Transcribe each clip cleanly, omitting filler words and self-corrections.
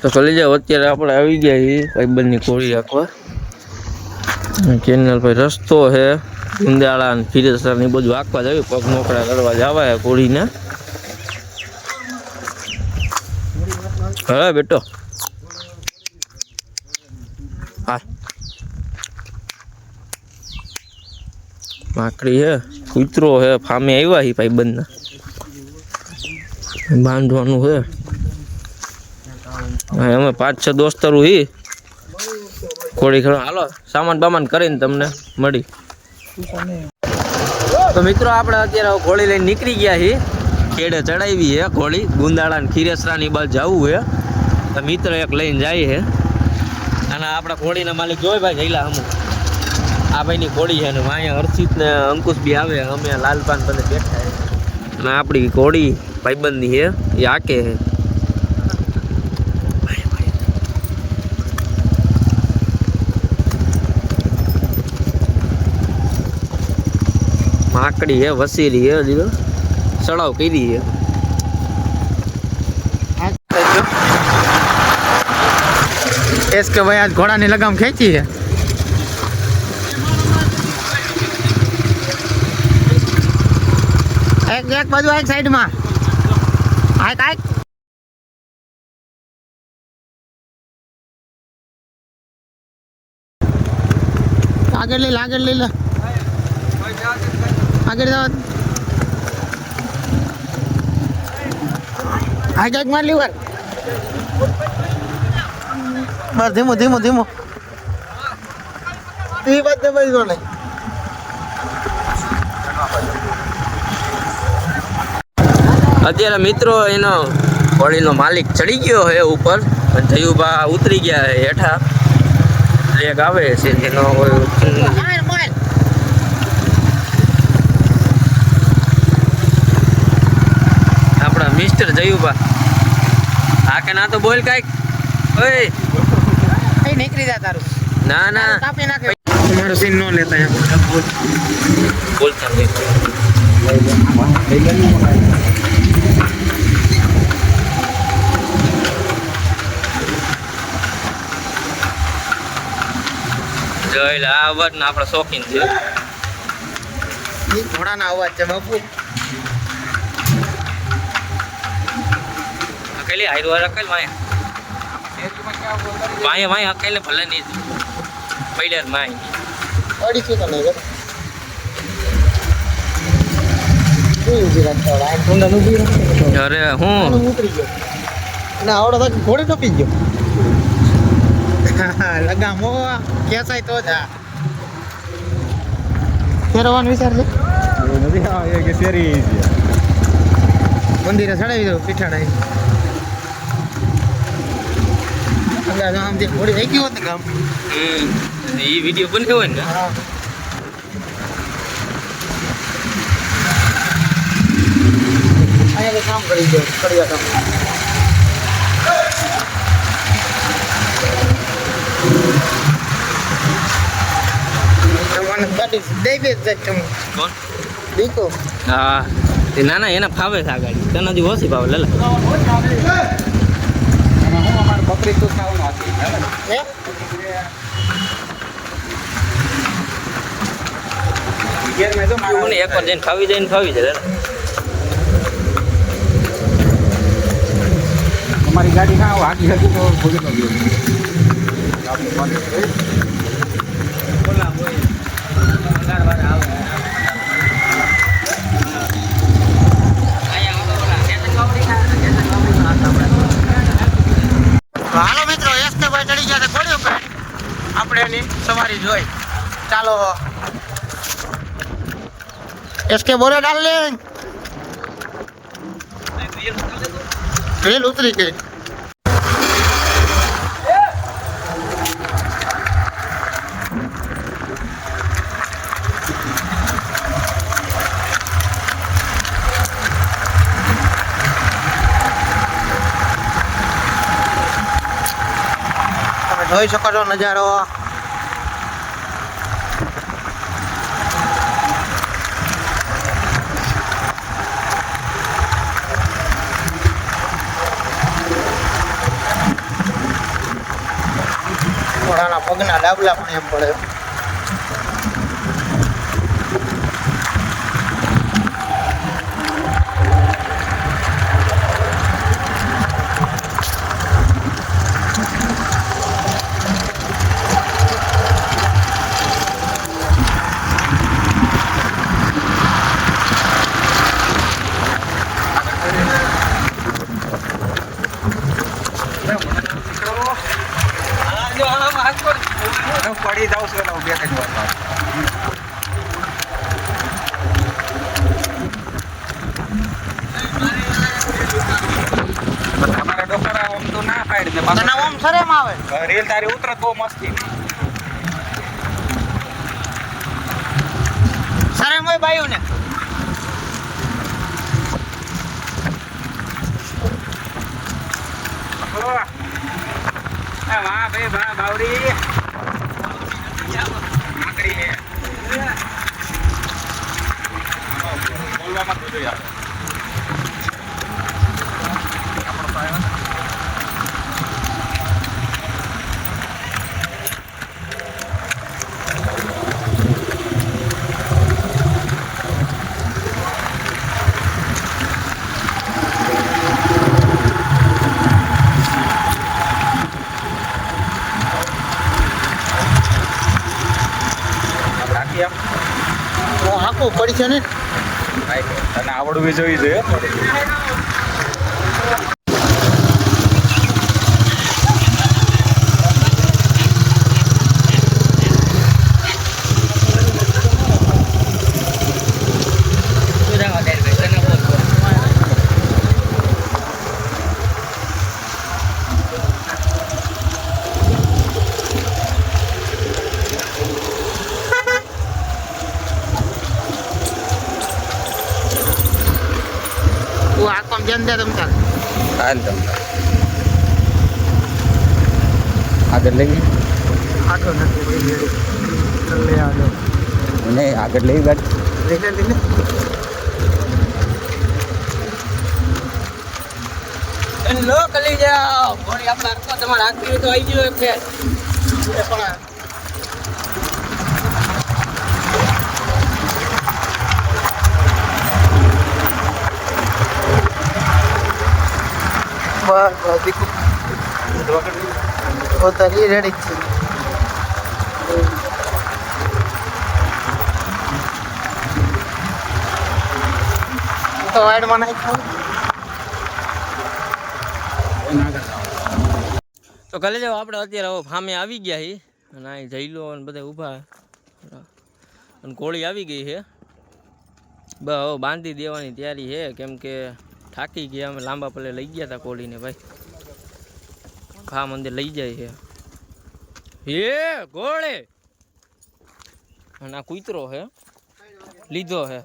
તો ચલી જાઓ અત્યારે આપણે આવી ગયા છીએ ભાઈબંધની કોળી રાખવા કેનાલ ભાઈ રસ્તો છે ગુંદાળા ને ફીરેસર ની બધું આખવા જ પગ મોકળા કરવા જવા કોળીને હા બેટો હા માકડી હે કૂતરો હે ફામે આવ્યા હી ભાઈબંધના બાંધવાનું છે હા અમે 5-6 દોસ્તારું હી કોળી ખેડવા હાલો સામાન બામાન કરીને તમને મળી તો મિત્રો આપણે અત્યારે કોળી લઈને નીકળી ગયા છીએ ખેડે ચડાવી છે કોળી ગુંદાળા ને ખીરેસરાની બાજુ જવું છે તો મિત્ર એક લઈને જાય છે અને આપણા કોળીના માલિક જોઈ ભાઈ જઈલા અમુક આ ભાઈની કોળી છે ને અહીંયા હર્ષિત ને અંકુશ બી આવે અમે લાલપાન બધે બેઠા છે અને આપણી કોળી ભાઈબંધની છે એ આકે છે माकड़ी है वसीरी है जी सड़ाव करी है इसके भाई आज घोड़ा ने लगाम खींची है एक बाजू एक साइड में आगे ले आगे जाओ आगे मार लीवर बस धीमो धीमो धीमो ये बात है भाई कोने અત્યારે મિત્રો એનો કોળીનો માલિક ચડી ગયો છે ઉપર જયુબા ઉતરી ગયા છે હેઠા લેગ આવે છે એનો આપણા મિસ્ટર જયુબા આ કે ના તો બોલ કાઈક ઓય એ નીકળી જા તારું ના ના કાપી નાખે તમારો સીન નો લેતા હે બોલતા નહીં જોઈલા આ અવાજ ના આપણા શોખીન છે એ ઘોડાના અવાજ છે બાપુ अकेले हाईरो रखल माया माया माया अकेले भले नहीं पहले माया अड़ी से तो नहीं कोई उभी रखता है आ ठंडा नु भी अरे हूं उतरी गयो ना आवड़ो तक घोड़े टपी गयो लगामो કેસાય તો જા ફેરવાનો વિચાર છે નથી આ એ કે શેરી છે મંદિરે ચડાવી દો પીઠાડા અંગા ગામ જે ઘોડી થઈ ગયો તો ગામ ये वीडियो बन गयो ने હા આયા કામ કરી દો કડિયા કામ ગાડી દેવે જતું कौन દીકો हां તે નાના એને ફાવે છે આ ગાડી તનાથી ઓછી ભાવે લેલા અને હું અમાર બકરી તો ખાવાનું હતી હે ગેર મે તો મને એકવાર જઈને ખાવી જાય ને ખાવી જાય લેલા અમારી ગાડી ના આગી હતી તો ભોગી તો ગયો આપણી પાસે બોલા બોય અગાર વાર આવે હાલો મિત્રો એસકે ભાઈ ચડી ગયા છે ઘોડી ઉપર આપણે એની સવારી જોઈ ચાલો એસકે બોલે ડાલ લે રેલ ઉતરી ગઈ જોઈ શકો છો નજારો ઘોડાના પગના ડાબલા પણ એમ પડે. પડી જાઉં છું બે ત્રણ વાર. તમારા ડોકરા આમ તો ના પાડી દે. તને આમ શરમ આવે? રેલ તારી ઉતરે તો મસ્તી. શરમ હોય બાયુને? વાહ ભાઈ વાહ બાવરી આકરી હે. બોલવામાં તો જોઈએ આપણે. હાકવું પડશે ને. તને આવડવી જોઈએ છે. તું હાકમ ધ્યાન દે તમ તાર. હાલ તમને આગળ લઈ ગઈ આટો નથી લે આજો નહીં આગળ લઈ ગાડી લે. લો કલી જાઓ ઘોડી આપણા આખો તમારે આખી તો આવી ગયો છે પણ બસ દીકુ તારી રેડી છે. તો વાઈડમાં નાખ્યું. તો કાલે જાવ આપણે અત્યારે હવે ફામે આવી ગયા છીએ અને અહીં જઈલો અને બધા ઊભા અને કોળી આવી ગઈ છે. બસ હવે બાંધી દેવાની તૈયારી છે કેમ કે થાકી ગયા અમે લાંબા પલે લઈ ગયા હતા કોળીને ભાઈ. ફામ અંદર લઈ જાય છે હે ઘોડે અને આ કૂતરો છે લીધો છે.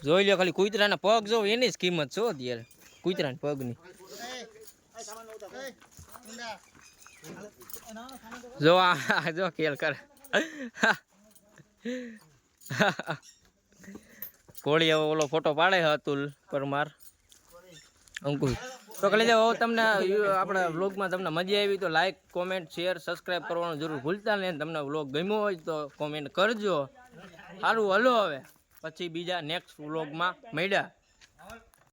જોઈ લો ખાલી કૂતરાના પગ જો એની જ કિંમત છો અત્યારે કૂતરાના પગની. જો આ જો ખેલ કરે કોળી હવે ઓલો ફોટો પાડે છે અતુલ પરમાર અંકુશ. તો કલી જાવ તમને આપણા વ્લોગમાં તમને મજા આવી તો લાઈક કોમેન્ટ શેર સબસ્ક્રાઈબ કરવાનું જરૂર ભૂલતા નહીં. તમને વ્લોગ ગમ્યો હોય તો કોમેન્ટ કરજો. સારું હલો હવે પછી બીજા નેક્સ્ટ વ્લોગમાં મળ્યા.